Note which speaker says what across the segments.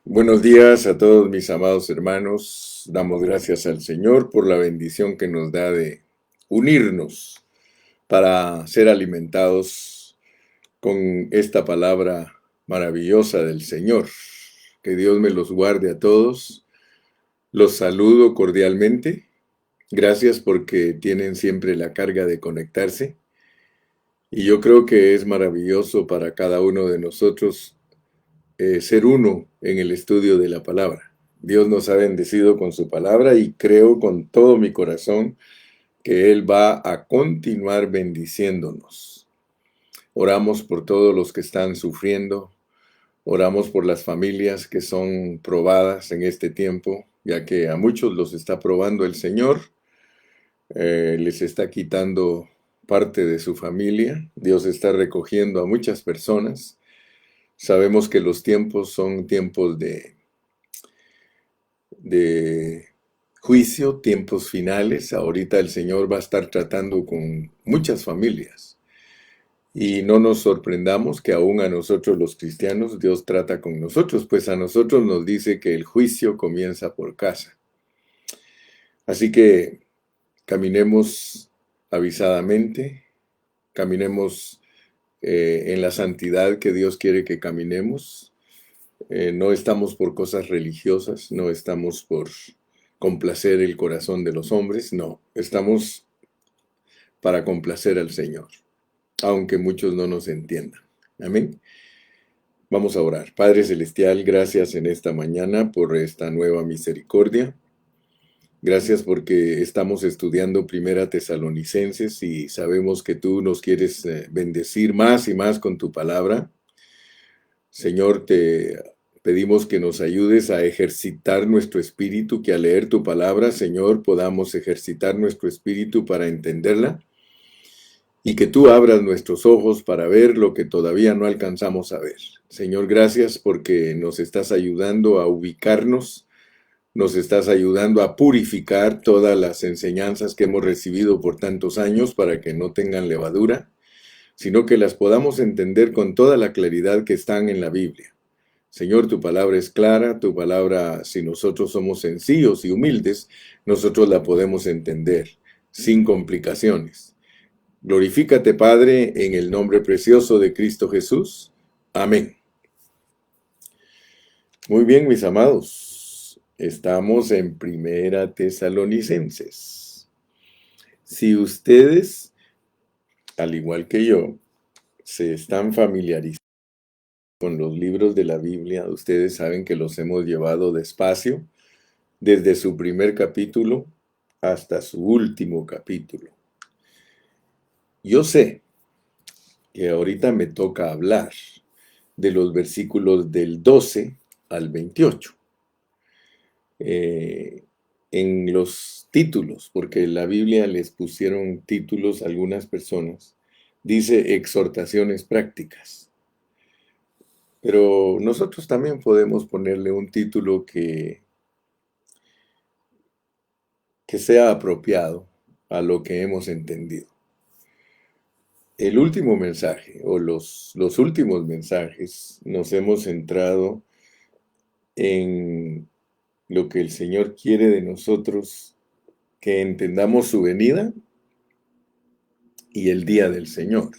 Speaker 1: Buenos días a todos mis amados hermanos. Damos gracias al Señor por la bendición que nos da de unirnos para ser alimentados con esta palabra maravillosa del Señor. Que Dios me los guarde a todos. Los saludo cordialmente. Gracias porque tienen siempre la carga de conectarse. Y yo creo que es maravilloso para cada uno de nosotros ser uno en el estudio de la palabra. Dios nos ha bendecido con su palabra y creo con todo mi corazón que Él va a continuar bendiciéndonos. Oramos por todos los que están sufriendo, oramos por las familias que son probadas en este tiempo, ya que a muchos los está probando el Señor, les está quitando parte de su familia, Dios está recogiendo a muchas personas. Sabemos que los tiempos son tiempos de juicio, tiempos finales. Ahorita el Señor va a estar tratando con muchas familias. Y no nos sorprendamos que aún a nosotros los cristianos Dios trata con nosotros, pues a nosotros nos dice que el juicio comienza por casa. Así que caminemos avisadamente, caminemos en la santidad que Dios quiere que caminemos. No estamos por cosas religiosas, no estamos por complacer el corazón de los hombres, no, estamos para complacer al Señor, aunque muchos no nos entiendan. Amén. Vamos a orar. Padre Celestial, gracias en esta mañana por esta nueva misericordia. Gracias porque estamos estudiando Primera Tesalonicenses y sabemos que tú nos quieres bendecir más y más con tu palabra. Señor, te pedimos que nos ayudes a ejercitar nuestro espíritu, que al leer tu palabra, Señor, podamos ejercitar nuestro espíritu para entenderla y que tú abras nuestros ojos para ver lo que todavía no alcanzamos a ver. Señor, gracias porque nos estás ayudando a ubicarnos, nos estás ayudando a purificar todas las enseñanzas que hemos recibido por tantos años para que no tengan levadura, sino que las podamos entender con toda la claridad que están en la Biblia. Señor, tu palabra es clara, tu palabra, si nosotros somos sencillos y humildes, nosotros la podemos entender sin complicaciones. Glorifícate, Padre, en el nombre precioso de Cristo Jesús. Amén. Muy bien, mis amados, estamos en Primera Tesalonicenses. Si ustedes, al igual que yo, se están familiarizando con los libros de la Biblia, ustedes saben que los hemos llevado despacio, desde su primer capítulo hasta su último capítulo. Yo sé que ahorita me toca hablar de los versículos del 12 al 28. En los títulos, porque en la Biblia les pusieron títulos a algunas personas, dice exhortaciones prácticas. Pero nosotros también podemos ponerle un título que sea apropiado a lo que hemos entendido. El último mensaje o los últimos mensajes nos hemos centrado en lo que el Señor quiere de nosotros, que entendamos su venida y el día del Señor.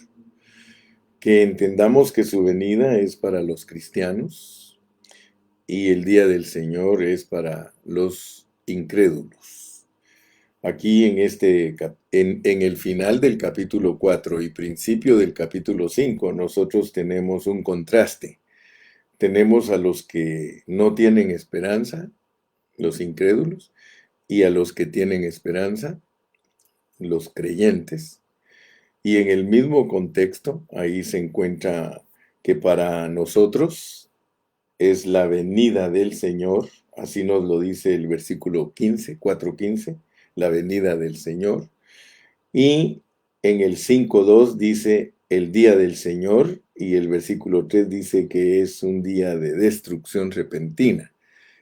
Speaker 1: Que entendamos que su venida es para los cristianos y el día del Señor es para los incrédulos. Aquí en el final del capítulo 4 y principio del capítulo 5, nosotros tenemos un contraste. Tenemos a los que no tienen esperanza, los incrédulos, y a los que tienen esperanza, los creyentes. Y en el mismo contexto, ahí se encuentra que para nosotros es la venida del Señor, así nos lo dice el versículo 15, 4:15, la venida del Señor. Y en el 5:2 dice el día del Señor, y el versículo 3 dice que es un día de destrucción repentina.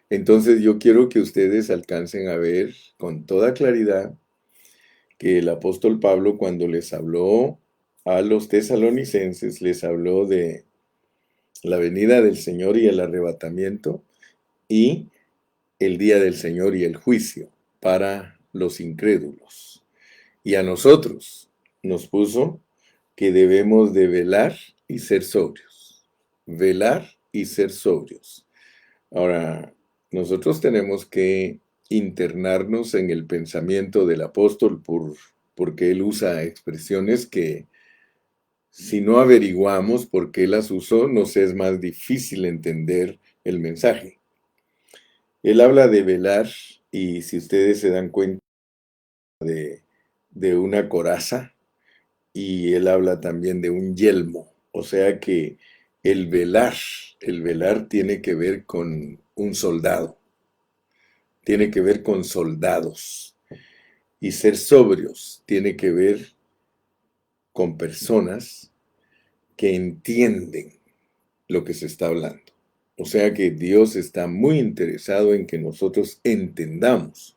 Speaker 1: Entonces yo quiero que ustedes alcancen a ver con toda claridad que el apóstol Pablo, cuando les habló a los tesalonicenses, les habló de la venida del Señor y el arrebatamiento, y el día del Señor y el juicio para los incrédulos. Y a nosotros nos puso que debemos de velar y ser sobrios. Velar y ser sobrios. Ahora, nosotros tenemos que internarnos en el pensamiento del apóstol porque él usa expresiones que si no averiguamos por qué las usó, nos es más difícil entender el mensaje. Él habla de velar y si ustedes se dan cuenta de una coraza y él habla también de un yelmo. O sea que el velar, el velar tiene que ver con un soldado, tiene que ver con soldados. Y ser sobrios tiene que ver con personas que entienden lo que se está hablando. O sea que Dios está muy interesado en que nosotros entendamos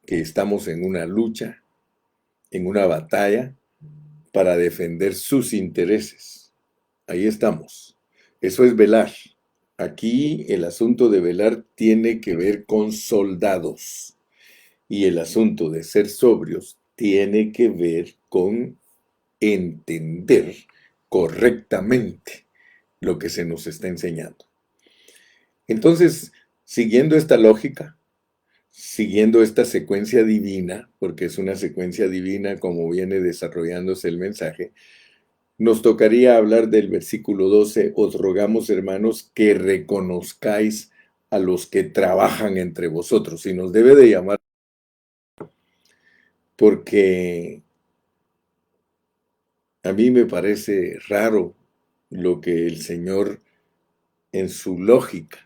Speaker 1: que estamos en una lucha, en una batalla para defender sus intereses. Ahí estamos. Eso es velar. Aquí el asunto de velar tiene que ver con soldados y el asunto de ser sobrios tiene que ver con entender correctamente lo que se nos está enseñando. Entonces, siguiendo esta lógica, siguiendo esta secuencia divina, porque es una secuencia divina como viene desarrollándose el mensaje, nos tocaría hablar del versículo 12, os rogamos hermanos que reconozcáis a los que trabajan entre vosotros, y nos debe de llamar porque a mí me parece raro lo que el Señor en su lógica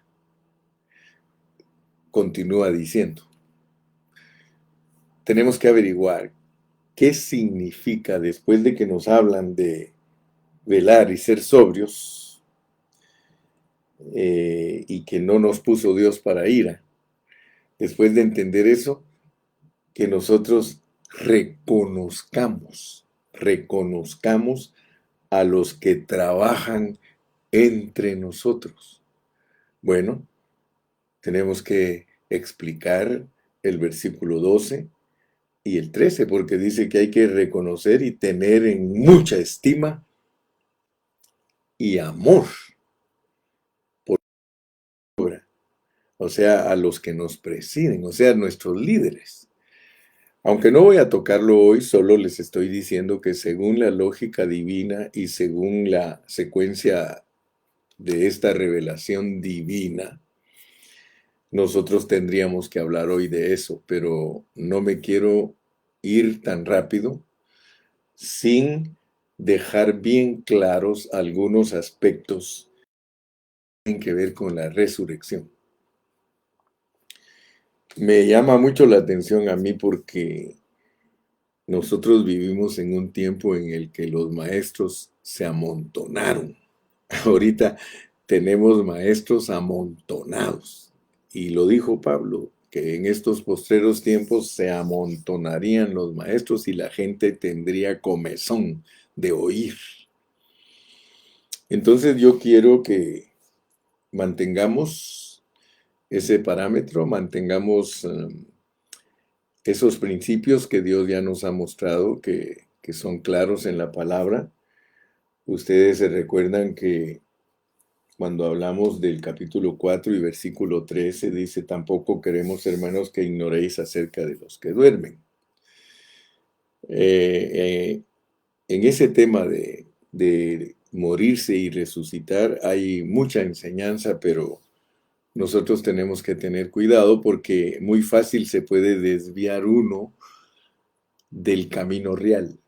Speaker 1: continúa diciendo. Tenemos que averiguar qué significa después de que nos hablan de velar y ser sobrios y que no nos puso Dios para ira. Después de entender eso, que nosotros reconozcamos a los que trabajan entre nosotros. Bueno, tenemos que explicar el versículo 12 y el 13, porque dice que hay que reconocer y tener en mucha estima y amor por la obra, o sea, a los que nos presiden, o sea, a nuestros líderes. Aunque no voy a tocarlo hoy, solo les estoy diciendo que según la lógica divina y según la secuencia de esta revelación divina, nosotros tendríamos que hablar hoy de eso, pero no me quiero ir tan rápido sin dejar bien claros algunos aspectos que tienen que ver con la resurrección. Me llama mucho la atención a mí porque nosotros vivimos en un tiempo en el que los maestros se amontonaron. Ahorita tenemos maestros amontonados. Y lo dijo Pablo, que en estos postreros tiempos se amontonarían los maestros y la gente tendría comezón de oír. Entonces yo quiero que mantengamos ese parámetro, mantengamos esos principios que Dios ya nos ha mostrado, que son claros en la palabra. Ustedes se recuerdan que cuando hablamos del capítulo 4 y versículo 13, dice, tampoco queremos, hermanos, que ignoréis acerca de los que duermen. En ese tema de morirse y resucitar hay mucha enseñanza, pero nosotros tenemos que tener cuidado porque muy fácil se puede desviar uno del camino real.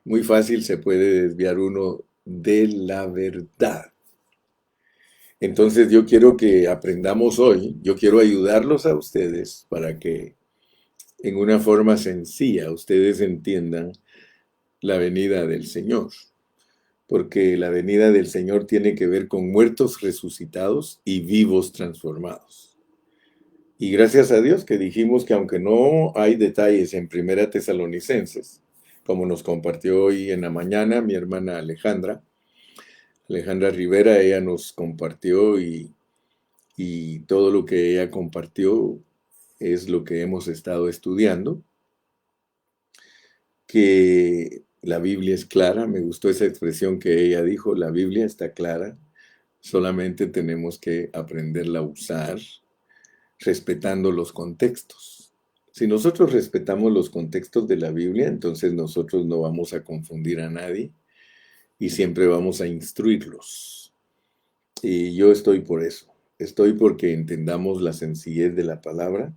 Speaker 1: Muy fácil se puede desviar uno de la verdad. Entonces yo quiero que aprendamos hoy, yo quiero ayudarlos a ustedes para que en una forma sencilla ustedes entiendan la venida del Señor. Porque la venida del Señor tiene que ver con muertos resucitados y vivos transformados. Y gracias a Dios que dijimos que aunque no hay detalles en Primera Tesalonicenses, como nos compartió hoy en la mañana mi hermana Alejandra Rivera, ella nos compartió y y todo lo que ella compartió es lo que hemos estado estudiando, que la Biblia es clara. Me gustó esa expresión que ella dijo, la Biblia está clara, solamente tenemos que aprenderla a usar respetando los contextos. Si nosotros respetamos los contextos de la Biblia, entonces nosotros no vamos a confundir a nadie y siempre vamos a instruirlos. Y yo estoy por eso. Estoy porque entendamos la sencillez de la palabra.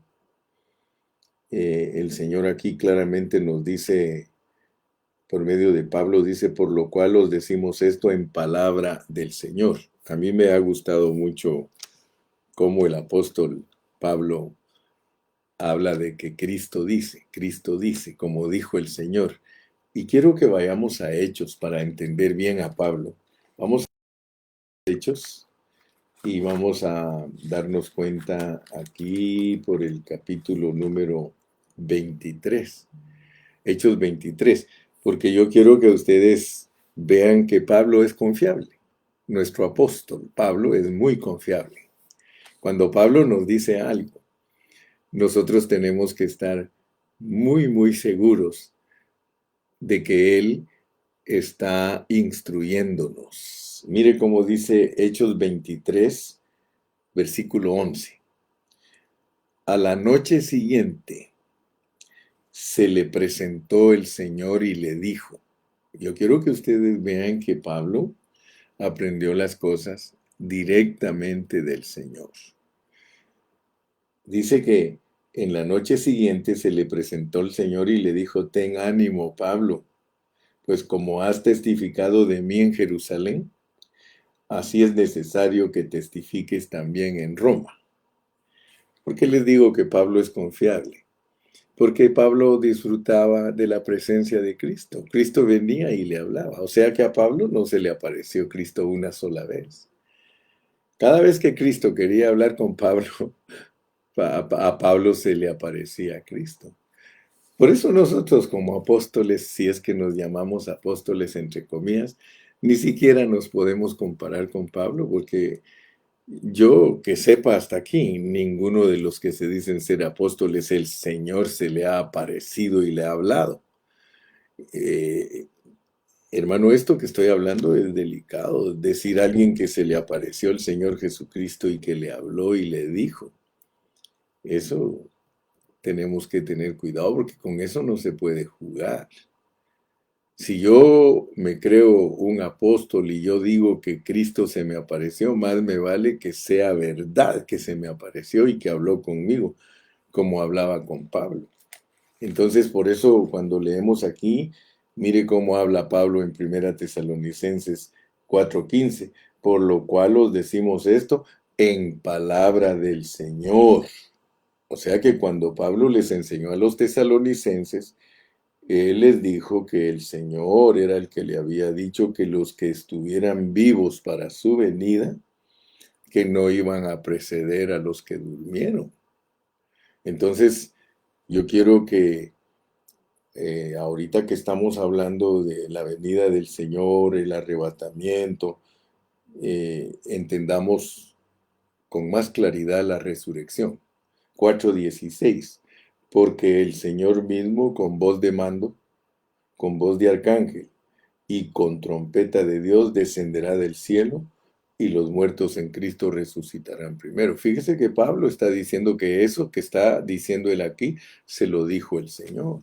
Speaker 1: El Señor aquí claramente nos dice, por medio de Pablo, dice, por lo cual os decimos esto en palabra del Señor. A mí me ha gustado mucho cómo el apóstol Pablo habla de que Cristo dice, como dijo el Señor. Y quiero que vayamos a Hechos para entender bien a Pablo. Vamos a Hechos y vamos a darnos cuenta aquí por el capítulo número 23. Hechos 23, porque yo quiero que ustedes vean que Pablo es confiable. Nuestro apóstol Pablo es muy confiable. Cuando Pablo nos dice algo, nosotros tenemos que estar muy, muy seguros de que Él está instruyéndonos. Mire cómo dice Hechos 23, versículo 11. A la noche siguiente se le presentó el Señor y le dijo, yo quiero que ustedes vean que Pablo aprendió las cosas directamente del Señor. Dice que en la noche siguiente se le presentó el Señor y le dijo, ten ánimo, Pablo, pues como has testificado de mí en Jerusalén, así es necesario que testifiques también en Roma. ¿Por qué les digo que Pablo es confiable? Porque Pablo disfrutaba de la presencia de Cristo. Cristo venía y le hablaba. O sea que a Pablo no se le apareció Cristo una sola vez. Cada vez que Cristo quería hablar con Pablo, a Pablo se le aparecía Cristo. Por eso nosotros como apóstoles, si es que nos llamamos apóstoles entre comillas, ni siquiera nos podemos comparar con Pablo, porque yo que sepa hasta aquí, ninguno de los que se dicen ser apóstoles, el Señor se le ha aparecido y le ha hablado. Eh, Hermano, esto que estoy hablando es delicado. Decir a alguien que se le apareció el Señor Jesucristo y que le habló y le dijo, eso tenemos que tener cuidado porque con eso no se puede jugar. Si yo me creo un apóstol y yo digo que Cristo se me apareció, más me vale que sea verdad que se me apareció y que habló conmigo, como hablaba con Pablo. Entonces, por eso cuando leemos aquí, mire cómo habla Pablo en 1 Tesalonicenses 4:15, por lo cual os decimos esto en palabra del Señor. O sea que cuando Pablo les enseñó a los tesalonicenses, él les dijo que el Señor era el que le había dicho que los que estuvieran vivos para su venida, que no iban a preceder a los que durmieron. Entonces, yo quiero que ahorita que estamos hablando de la venida del Señor, el arrebatamiento, entendamos con más claridad la resurrección. 4:16, porque el Señor mismo con voz de mando, con voz de arcángel y con trompeta de Dios descenderá del cielo y los muertos en Cristo resucitarán primero. Fíjese que Pablo está diciendo que eso que está diciendo él aquí se lo dijo el Señor.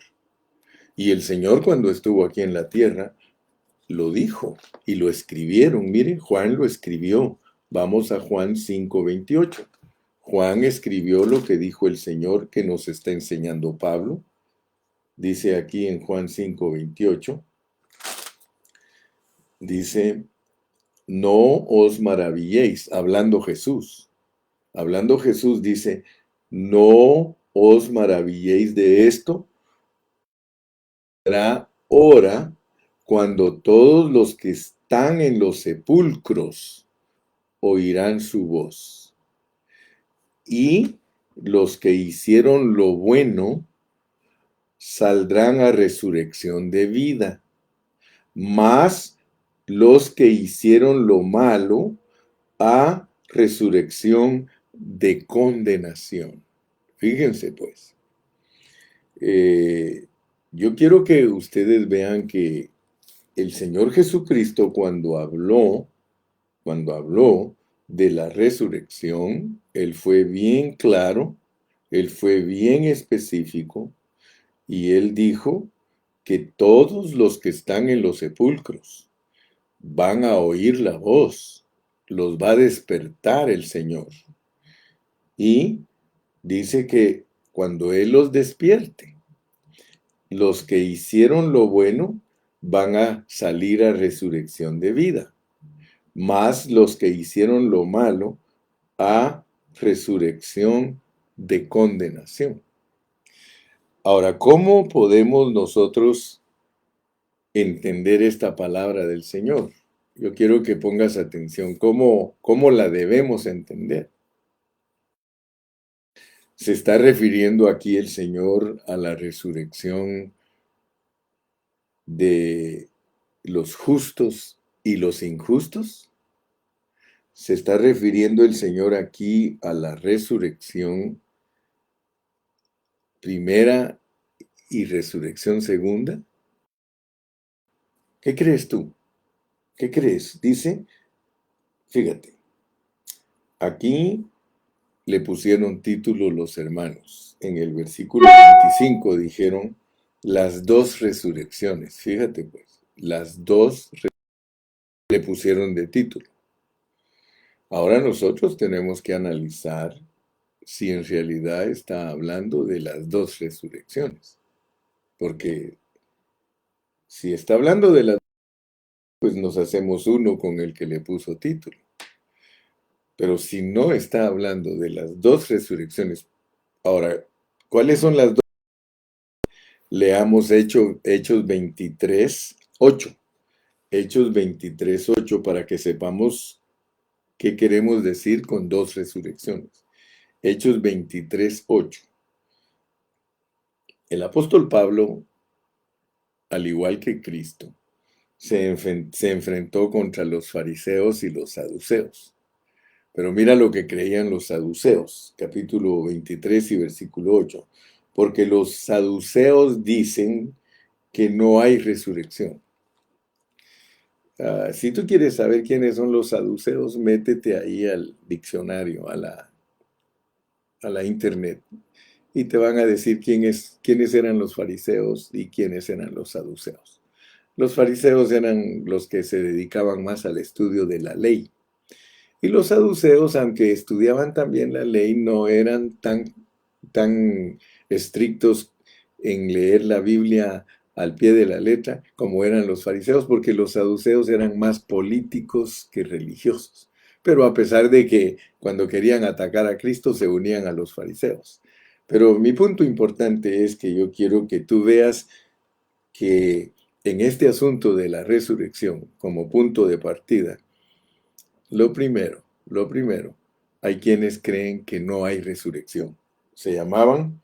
Speaker 1: Y el Señor cuando estuvo aquí en la tierra lo dijo y lo escribieron. Mire, Juan lo escribió. Vamos a Juan 5:28. Juan escribió lo que dijo el Señor que nos está enseñando Pablo. Dice aquí en Juan 5:28, dice, no os maravilléis, hablando Jesús. Hablando Jesús dice, no os maravilléis de esto, será hora cuando todos los que están en los sepulcros oirán su voz. Y los que hicieron lo bueno saldrán a resurrección de vida. Mas los que hicieron lo malo a resurrección de condenación. Fíjense pues, yo quiero que ustedes vean que el Señor Jesucristo cuando habló de la resurrección, Él fue bien claro, Él fue bien específico, y Él dijo que todos los que están en los sepulcros van a oír la voz, los va a despertar el Señor. Y dice que cuando Él los despierte, los que hicieron lo bueno van a salir a resurrección de vida, más los que hicieron lo malo a resurrección de condenación. Ahora, ¿cómo podemos nosotros entender esta palabra del Señor? Yo quiero que pongas atención, ¿cómo la debemos entender? ¿Se está refiriendo aquí el Señor a la resurrección de los justos y los injustos? ¿Se está refiriendo el Señor aquí a la resurrección primera y resurrección segunda? ¿Qué crees tú? ¿Qué crees? Dice, fíjate, aquí le pusieron título los hermanos. En el versículo 25 dijeron las dos resurrecciones. Fíjate pues, las dos le pusieron de título. Ahora nosotros tenemos que analizar si en realidad está hablando de las dos resurrecciones. Porque si está hablando de las, pues nos hacemos uno con el que le puso título. Pero si no está hablando de las dos resurrecciones, ahora, ¿cuáles son las dos? Leamos Hechos 23:8. Hechos 23:8 para que sepamos qué queremos decir con dos resurrecciones. Hechos 23:8. El apóstol Pablo, al igual que Cristo, se enfrentó contra los fariseos y los saduceos. Pero mira lo que creían los saduceos, capítulo 23 y versículo 8. Porque los saduceos dicen que no hay resurrección. Si tú quieres saber quiénes son los saduceos, métete ahí al diccionario, a la internet, y te van a decir quiénes eran los fariseos y quiénes eran los saduceos. Los fariseos eran los que se dedicaban más al estudio de la ley. Y los saduceos, aunque estudiaban también la ley, no eran tan estrictos en leer la Biblia al pie de la letra como eran los fariseos, porque los saduceos eran más políticos que religiosos. Pero a pesar de que cuando querían atacar a Cristo se unían a los fariseos. Pero mi punto importante es que yo quiero que tú veas que en este asunto de la resurrección como punto de partida, lo primero, hay quienes creen que no hay resurrección. Se llamaban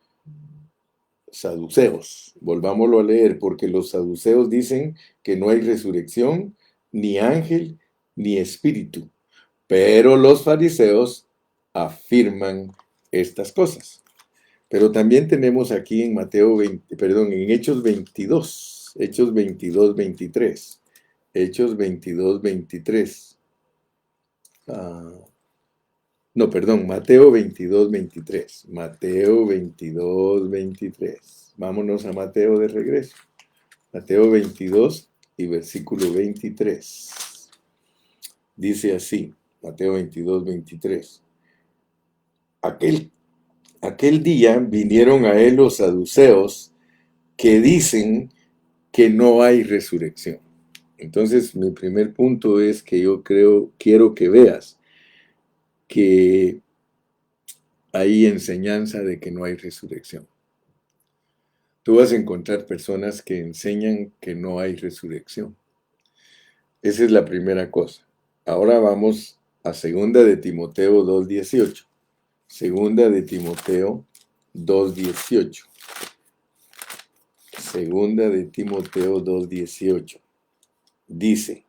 Speaker 1: saduceos. Volvámoslo a leer, porque los saduceos dicen que no hay resurrección, ni ángel, ni espíritu. Pero los fariseos afirman estas cosas. Pero también tenemos aquí en en Hechos 22, Hechos 22, 23. Hechos 22, 23. No, perdón, Mateo 22, 23. Mateo 22, 23. Vámonos a Mateo de regreso. Mateo 22 y versículo 23. Dice así, Mateo 22, 23. Aquel día vinieron a él los saduceos que dicen que no hay resurrección. Entonces, mi primer punto es que quiero que veas que hay enseñanza de que no hay resurrección. Tú vas a encontrar personas que enseñan que no hay resurrección. Esa es la primera cosa. Ahora vamos a 2 de Timoteo 2:18. 2 de Timoteo 2:18. 2 de Timoteo 2:18. Dice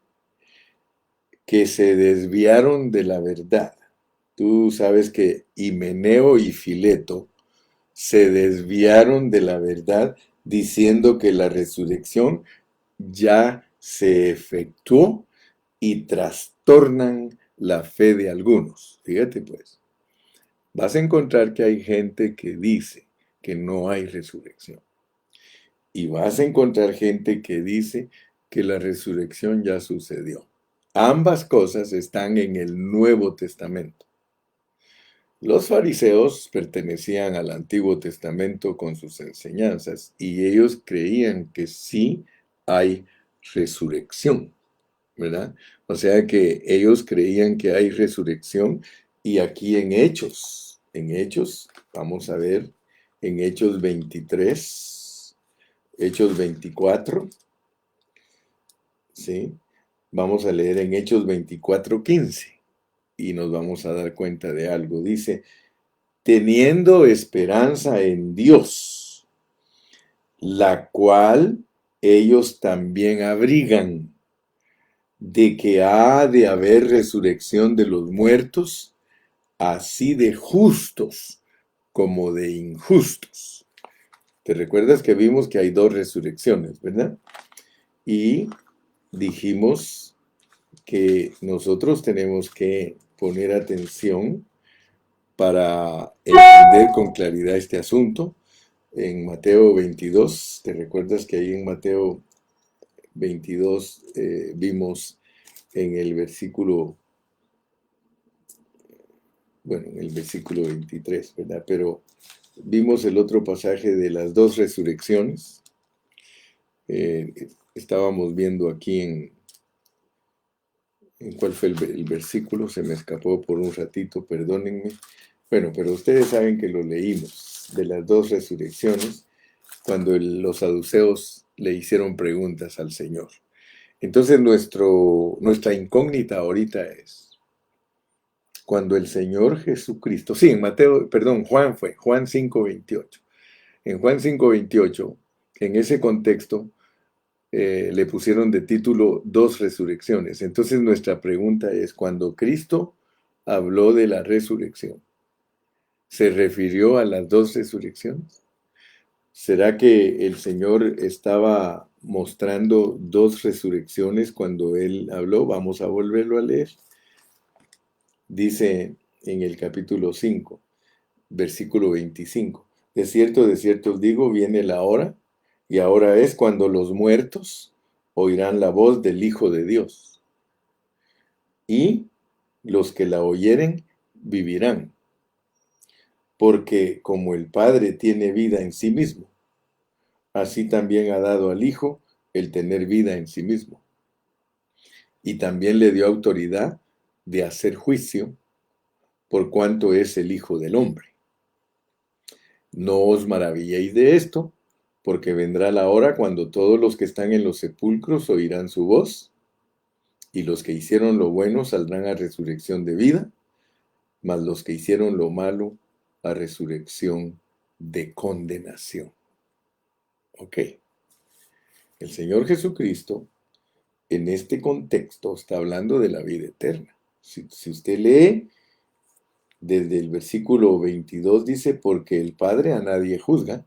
Speaker 1: que se desviaron de la verdad Tú sabes que Himeneo y Fileto se desviaron de la verdad diciendo que la resurrección ya se efectuó y trastornan la fe de algunos. Fíjate pues, vas a encontrar que hay gente que dice que no hay resurrección. Y vas a encontrar gente que dice que la resurrección ya sucedió. Ambas cosas están en el Nuevo Testamento. Los fariseos pertenecían al Antiguo Testamento con sus enseñanzas y ellos creían que sí hay resurrección, ¿verdad? O sea que ellos creían que hay resurrección y aquí en Hechos, vamos a ver, en Hechos 23, Hechos 24, ¿sí? Vamos a leer en Hechos 24:15 y nos vamos a dar cuenta de algo. Dice, teniendo esperanza en Dios, la cual ellos también abrigan, de que ha de haber resurrección de los muertos, así de justos como de injustos. ¿Te recuerdas que vimos que hay dos resurrecciones, verdad? Y dijimos que nosotros tenemos que poner atención para entender con claridad este asunto. En Mateo 22, ¿te recuerdas que ahí en Mateo 22 vimos en el versículo, bueno, en el versículo 23, ¿verdad? Pero vimos el otro pasaje de las dos resurrecciones. Estábamos viendo aquí en cuál fue el versículo, se me escapó por un ratito, perdónenme. Bueno, pero ustedes saben que lo leímos, de las dos resurrecciones, cuando los saduceos le hicieron preguntas al Señor. Entonces nuestra incógnita ahorita es, cuando el Señor Jesucristo, sí, en Mateo, perdón, Juan 5:28. En Juan 5:28, en ese contexto, le pusieron de título dos resurrecciones. Entonces nuestra pregunta es, cuando Cristo habló de la resurrección, ¿se refirió a las dos resurrecciones? ¿Será que el Señor estaba mostrando dos resurrecciones cuando Él habló? Vamos a volverlo a leer. Dice en el capítulo 5, versículo 25. De cierto os digo, viene la hora, y ahora es cuando los muertos oirán la voz del Hijo de Dios. Y los que la oyeren vivirán. Porque como el Padre tiene vida en sí mismo, así también ha dado al Hijo el tener vida en sí mismo. Y también le dio autoridad de hacer juicio por cuanto es el Hijo del Hombre. No os maravilléis de esto, porque vendrá la hora cuando todos los que están en los sepulcros oirán su voz, y los que hicieron lo bueno saldrán a resurrección de vida, mas los que hicieron lo malo a resurrección de condenación. Ok. El Señor Jesucristo en este contexto está hablando de la vida eterna. Si usted lee desde el versículo 22, dice, porque el Padre a nadie juzga,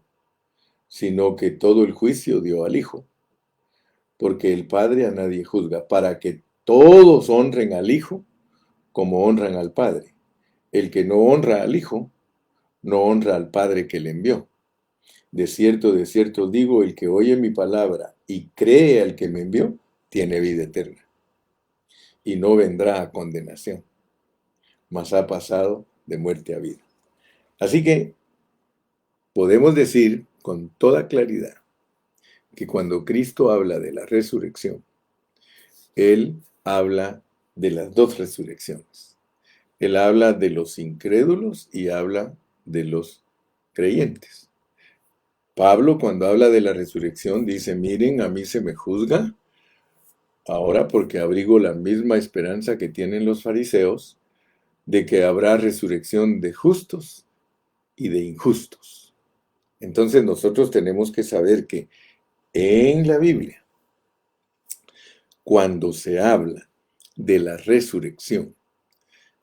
Speaker 1: sino que todo el juicio dio al Hijo. Porque el Padre a nadie juzga, para que todos honren al Hijo como honran al Padre. El que no honra al Hijo, no honra al Padre que le envió. De cierto os digo, el que oye mi palabra y cree al que me envió, tiene vida eterna. Y no vendrá a condenación, mas ha pasado de muerte a vida. Así que podemos decir con toda claridad que cuando Cristo habla de la resurrección, Él habla de las dos resurrecciones. Él habla de los incrédulos y habla de los creyentes. Pablo, cuando habla de la resurrección, dice, miren, a mí se me juzga ahora porque abrigo la misma esperanza que tienen los fariseos de que habrá resurrección de justos y de injustos. Entonces nosotros tenemos que saber que en la Biblia, cuando se habla de la resurrección,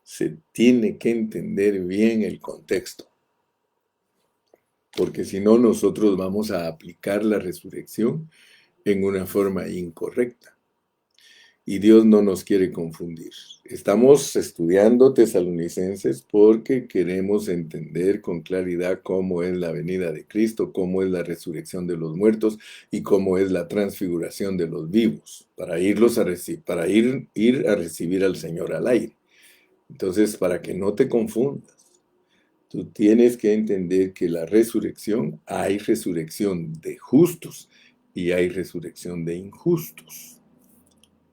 Speaker 1: se tiene que entender bien el contexto, porque si no nosotros vamos a aplicar la resurrección en una forma incorrecta. Y Dios no nos quiere confundir. Estamos estudiando Tesalonicenses porque queremos entender con claridad cómo es la venida de Cristo, cómo es la resurrección de los muertos y cómo es la transfiguración de los vivos, para ir a recibir al Señor al aire. Entonces, para que no te confundas, tú tienes que entender que la resurrección, hay resurrección de justos y hay resurrección de injustos.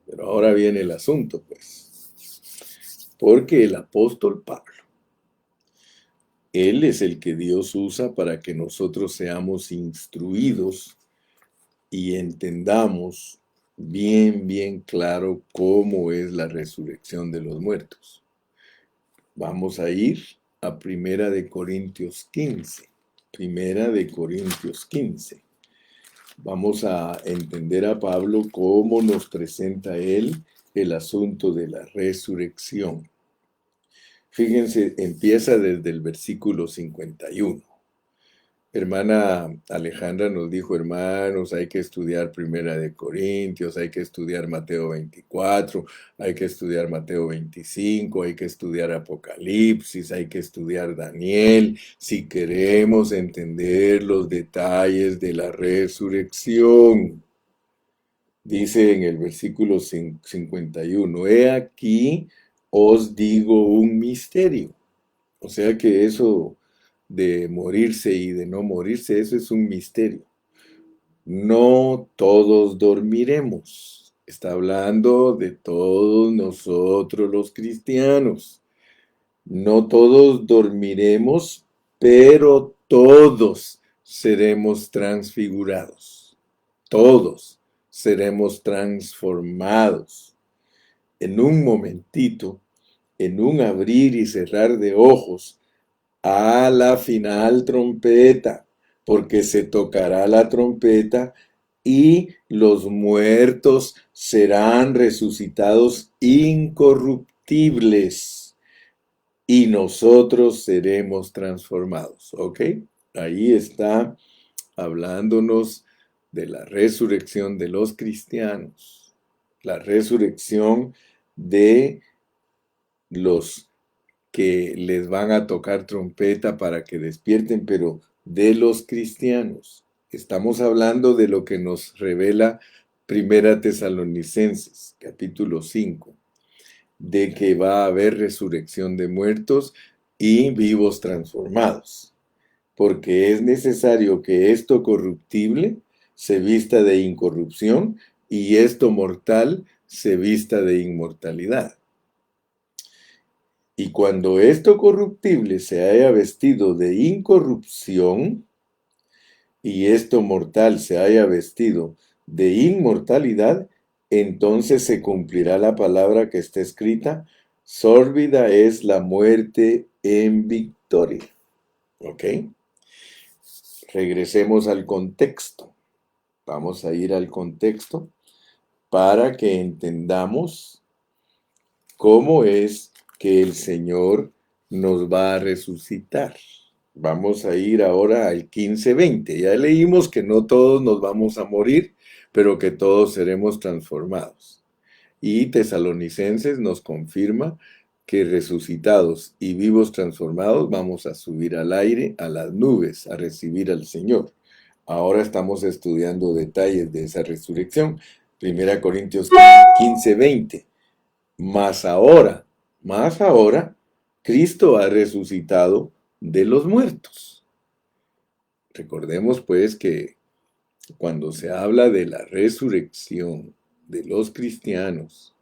Speaker 1: Pero ahora viene el asunto, pues, porque el apóstol Pablo, él es el que Dios usa para que nosotros seamos instruidos y entendamos bien claro cómo es la resurrección de los muertos. Vamos a ir a Primera de Corintios 15. Primera de Corintios 15. Vamos a entender a Pablo cómo nos presenta él el asunto de la resurrección. Fíjense, empieza desde el versículo 51. Hermana Alejandra nos dijo, hermanos, hay que estudiar Primera de Corintios, hay que estudiar Mateo 24, hay que estudiar Mateo 25, hay que estudiar Apocalipsis, hay que estudiar Daniel, si queremos entender los detalles de la resurrección. Dice en el versículo 51, he aquí os digo un misterio. O sea que eso de morirse y de no morirse, eso es un misterio. No todos dormiremos. Está hablando de todos nosotros los cristianos. No todos dormiremos, pero todos seremos transfigurados. Todos seremos transformados. En un momentito, en un abrir y cerrar de ojos, a la final trompeta, porque se tocará la trompeta y los muertos serán resucitados incorruptibles y nosotros seremos transformados. ¿Ok? Ahí está hablándonos de la resurrección de los cristianos, la resurrección de los que les van a tocar trompeta para que despierten, pero de los cristianos. Estamos hablando de lo que nos revela Primera Tesalonicenses, capítulo 5, de que va a haber resurrección de muertos y vivos transformados, porque es necesario que esto corruptible se vista de incorrupción y esto mortal se vista de inmortalidad. Y cuando esto corruptible se haya vestido de incorrupción, y esto mortal se haya vestido de inmortalidad, entonces se cumplirá la palabra que está escrita, sórbida es la muerte en victoria. ¿Ok? Regresemos al contexto. Vamos a ir al contexto para que entendamos cómo es que el Señor nos va a resucitar. Vamos a ir ahora al 15:20. Ya leímos que no todos nos vamos a morir, pero que todos seremos transformados. Y Tesalonicenses nos confirma que resucitados y vivos transformados vamos a subir al aire, a las nubes, a recibir al Señor. Ahora estamos estudiando detalles de esa resurrección. 1 Corintios 15:20. Más ahora, Cristo ha resucitado de los muertos. Recordemos pues que cuando se habla de la resurrección de los cristianos,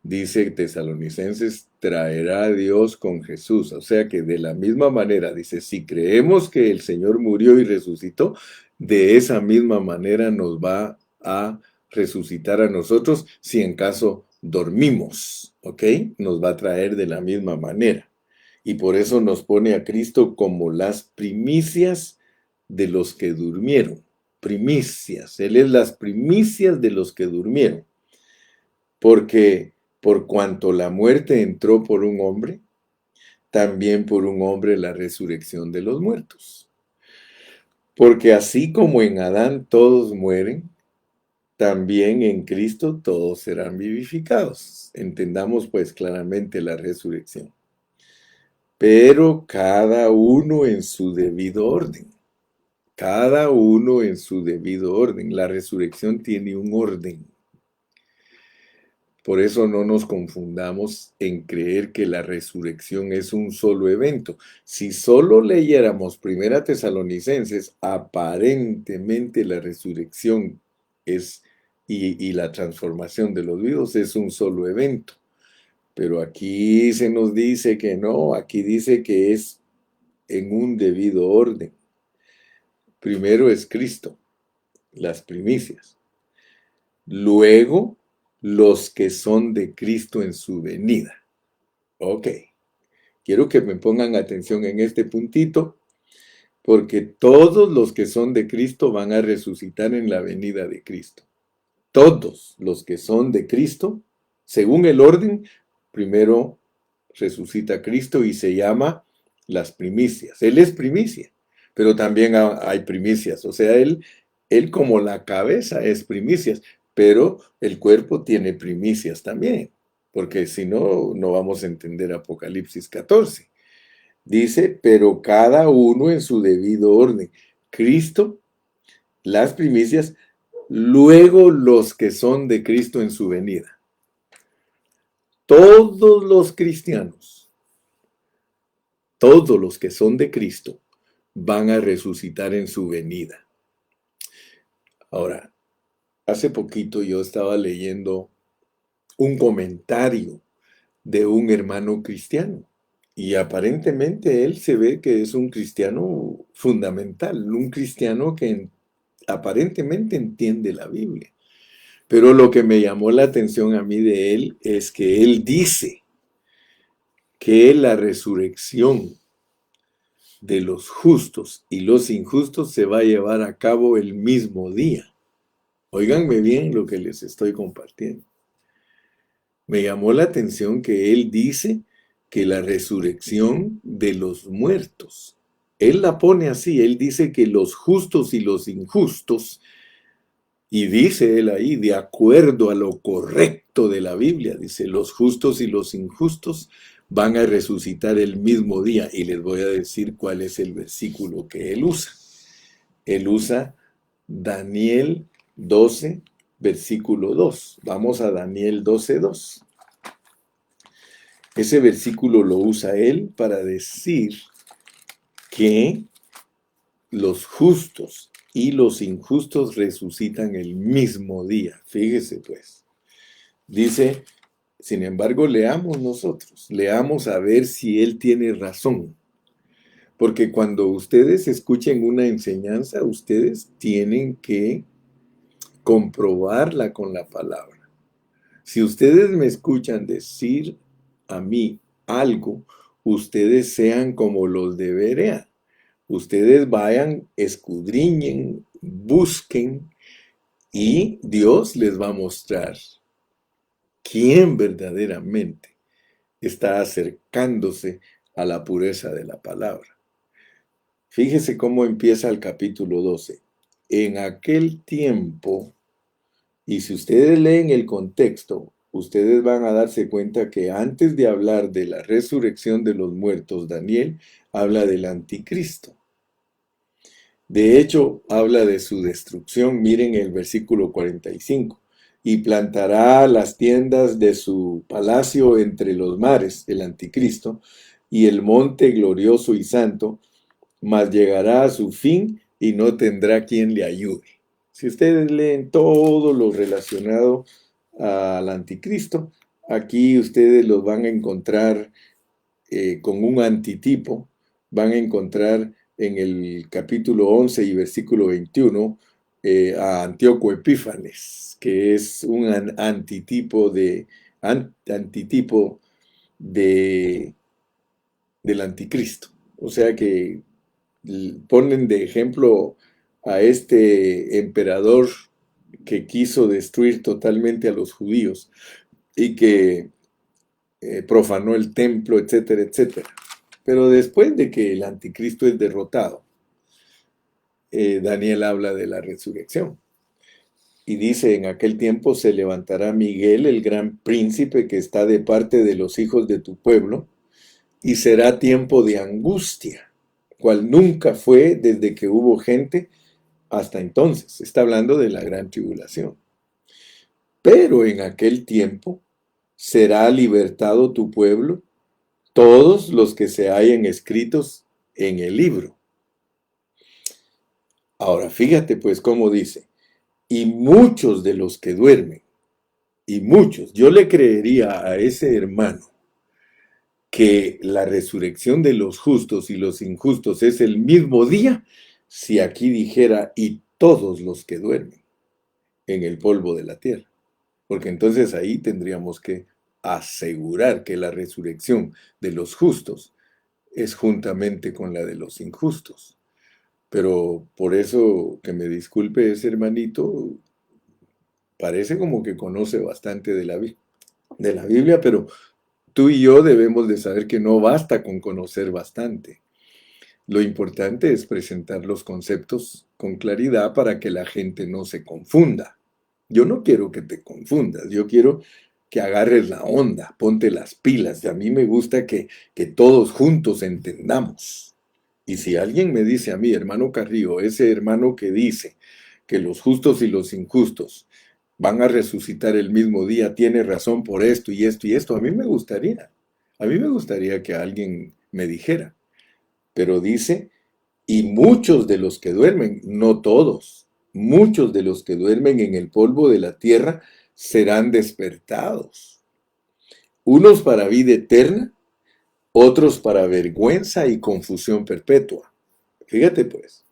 Speaker 1: dice Tesalonicenses, traerá a Dios con Jesús. O sea que de la misma manera, dice, si creemos que el Señor murió y resucitó, de esa misma manera nos va a resucitar a nosotros si en caso dormimos, ¿ok? Nos va a traer de la misma manera. Y por eso nos pone a Cristo como las primicias de los que durmieron. Primicias. Él es las primicias de los que durmieron. Porque por cuanto la muerte entró por un hombre, también por un hombre la resurrección de los muertos. Porque así como en Adán todos mueren, también en Cristo todos serán vivificados. Entendamos pues claramente la resurrección. Pero cada uno en su debido orden. Cada uno en su debido orden. La resurrección tiene un orden. Por eso no nos confundamos en creer que la resurrección es un solo evento. Si solo leyéramos Primera Tesalonicenses, aparentemente la resurrección es y la transformación de los vivos es un solo evento. Pero aquí se nos dice que no, aquí dice que es en un debido orden. Primero es Cristo, las primicias. Luego, los que son de Cristo en su venida. Ok, quiero que me pongan atención en este puntito, porque todos los que son de Cristo van a resucitar en la venida de Cristo. Todos los que son de Cristo, según el orden, primero resucita Cristo y se llama las primicias. Él es primicia, pero también hay primicias. O sea, él como la cabeza es primicias, pero el cuerpo tiene primicias también, porque si no, no vamos a entender Apocalipsis 14. Dice, pero cada uno en su debido orden. Cristo, las primicias, luego los que son de Cristo en su venida. Todos los cristianos, todos los que son de Cristo, van a resucitar en su venida. Ahora, hace poquito yo estaba leyendo un comentario de un hermano cristiano y aparentemente él se ve que es un cristiano fundamental, un cristiano que aparentemente entiende la Biblia. Pero lo que me llamó la atención a mí de él es que él dice que la resurrección de los justos y los injustos se va a llevar a cabo el mismo día. Óiganme bien lo que les estoy compartiendo. Me llamó la atención que él dice que la resurrección de los muertos, él la pone así, él dice que los justos y los injustos, y dice él ahí, de acuerdo a lo correcto de la Biblia, dice, los justos y los injustos van a resucitar el mismo día. Y les voy a decir cuál es el versículo que él usa. Él usa Daniel 12, versículo 2. Vamos a Daniel 12, 2. Ese versículo lo usa él para decir que los justos y los injustos resucitan el mismo día. Fíjese pues. Dice, sin embargo, leamos nosotros. Leamos a ver si él tiene razón. Porque cuando ustedes escuchen una enseñanza, ustedes tienen que comprobarla con la palabra. Si ustedes me escuchan decir a mí algo, ustedes sean como los de Berea. Ustedes vayan, escudriñen, busquen y Dios les va a mostrar quién verdaderamente está acercándose a la pureza de la palabra. Fíjese cómo empieza el capítulo 12. En aquel tiempo, y si ustedes leen el contexto, ustedes van a darse cuenta que antes de hablar de la resurrección de los muertos, Daniel habla del anticristo. De hecho, habla de su destrucción. Miren el versículo 45. Y plantará las tiendas de su palacio entre los mares, el anticristo, y el monte glorioso y santo, mas llegará a su fin y no tendrá quien le ayude. Si ustedes leen todo lo relacionado al anticristo, aquí ustedes los van a encontrar con un antitipo, van a encontrar en el capítulo 11 y versículo 21 a Antíoco Epífanes, que es un antitipo del anticristo. O sea que ponen de ejemplo a este emperador que quiso destruir totalmente a los judíos y que profanó el templo, etcétera, etcétera. Pero después de que el anticristo es derrotado, Daniel habla de la resurrección. Y dice, en aquel tiempo se levantará Miguel, el gran príncipe que está de parte de los hijos de tu pueblo, y será tiempo de angustia, cual nunca fue desde que hubo gente hasta entonces. Está hablando de la gran tribulación. Pero en aquel tiempo será libertado tu pueblo, todos los que se hallen escritos en el libro. Ahora fíjate pues cómo dice, y muchos de los que duermen, y muchos, yo le creería a ese hermano que la resurrección de los justos y los injustos es el mismo día, si aquí dijera, y todos los que duermen en el polvo de la tierra. Porque entonces ahí tendríamos que asegurar que la resurrección de los justos es juntamente con la de los injustos. Pero por eso, que me disculpe ese hermanito, parece como que conoce bastante de la Biblia, pero tú y yo debemos de saber que no basta con conocer bastante. Lo importante es presentar los conceptos con claridad para que la gente no se confunda. Yo no quiero que te confundas, yo quiero que agarres la onda, ponte las pilas. A mí me gusta que todos juntos entendamos. Y si alguien me dice a mí, hermano Carrillo, ese hermano que dice que los justos y los injustos van a resucitar el mismo día, tiene razón por esto y esto y esto, a mí me gustaría que alguien me dijera. Pero dice, y muchos de los que duermen, no todos, muchos de los que duermen en el polvo de la tierra serán despertados. Unos para vida eterna, otros para vergüenza y confusión perpetua. Fíjate pues,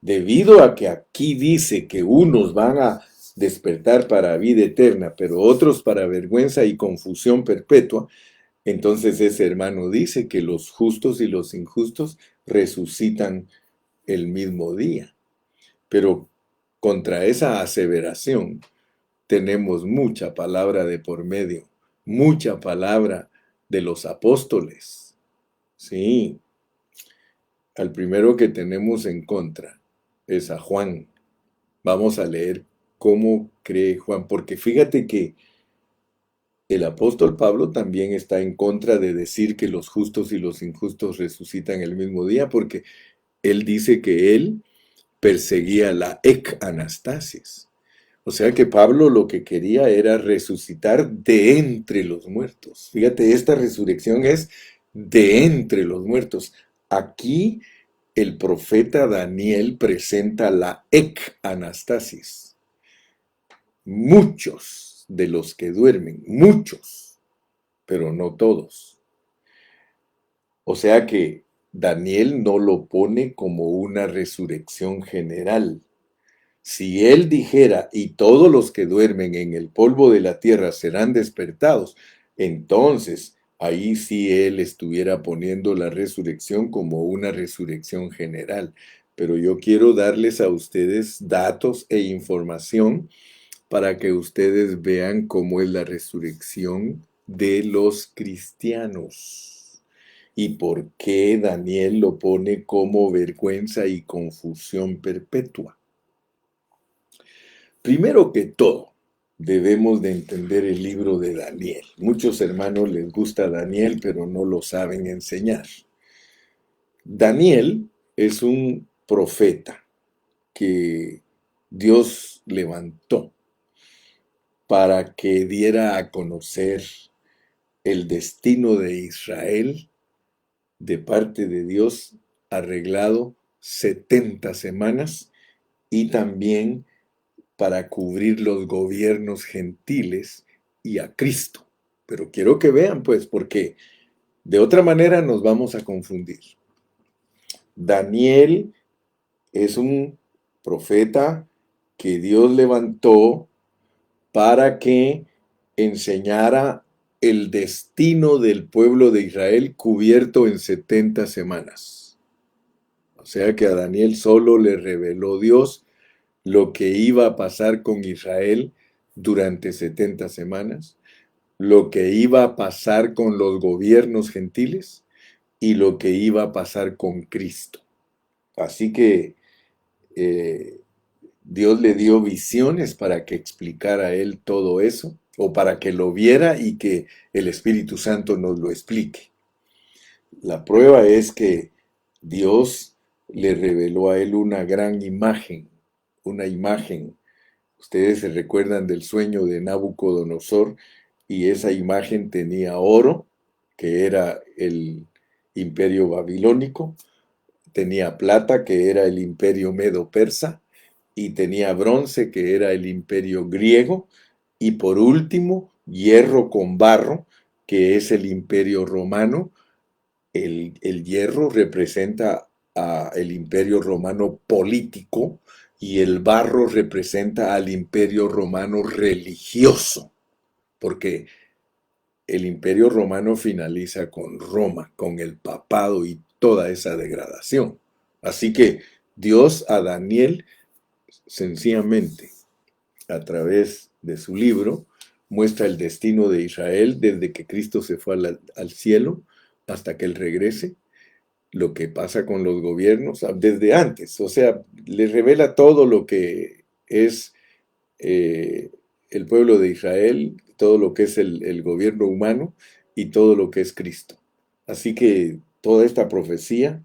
Speaker 1: debido a que aquí dice que unos van a despertar para vida eterna, pero otros para vergüenza y confusión perpetua, entonces ese hermano dice que los justos y los injustos resucitan el mismo día. Pero contra esa aseveración tenemos mucha palabra de por medio, mucha palabra de los apóstoles. Sí, al primero que tenemos en contra es a Juan. Vamos a leer cómo cree Juan, porque fíjate que el apóstol Pablo también está en contra de decir que los justos y los injustos resucitan el mismo día, porque él dice que él perseguía la anastasis. O sea que Pablo lo que quería era resucitar de entre los muertos. Fíjate, esta resurrección es de entre los muertos. Aquí el profeta Daniel presenta la anastasis. Muchos de los que duermen, muchos, pero no todos. O sea que Daniel no lo pone como una resurrección general. Si él dijera, y todos los que duermen en el polvo de la tierra serán despertados, entonces ahí sí él estuviera poniendo la resurrección como una resurrección general. Pero yo quiero darles a ustedes datos e información para que ustedes vean cómo es la resurrección de los cristianos y por qué Daniel lo pone como vergüenza y confusión perpetua. Primero que todo, debemos de entender el libro de Daniel. Muchos hermanos les gusta Daniel, pero no lo saben enseñar. Daniel es un profeta que Dios levantó para que diera a conocer el destino de Israel de parte de Dios arreglado 70 semanas y también para cubrir los gobiernos gentiles y a Cristo. Pero quiero que vean, pues, porque de otra manera nos vamos a confundir. Daniel es un profeta que Dios levantó para que enseñara el destino del pueblo de Israel cubierto en 70 semanas. O sea que a Daniel solo le reveló Dios lo que iba a pasar con Israel durante 70 semanas, lo que iba a pasar con los gobiernos gentiles y lo que iba a pasar con Cristo. Así que Dios le dio visiones para que explicara a él todo eso, o para que lo viera y que el Espíritu Santo nos lo explique. La prueba es que Dios le reveló a él una gran imagen, una imagen. Ustedes se recuerdan del sueño de Nabucodonosor, y esa imagen tenía oro, que era el imperio babilónico, tenía plata, que era el imperio medo-persa, y tenía bronce, que era el imperio griego, y por último, hierro con barro, que es el imperio romano. El hierro representa el imperio romano político, y el barro representa al imperio romano religioso, porque el imperio romano finaliza con Roma, con el papado y toda esa degradación. Así que Dios a Daniel, sencillamente, a través de su libro, muestra el destino de Israel desde que Cristo se fue al cielo hasta que Él regrese, lo que pasa con los gobiernos desde antes. O sea, le revela todo lo que es el pueblo de Israel, todo lo que es el gobierno humano y todo lo que es Cristo. Así que toda esta profecía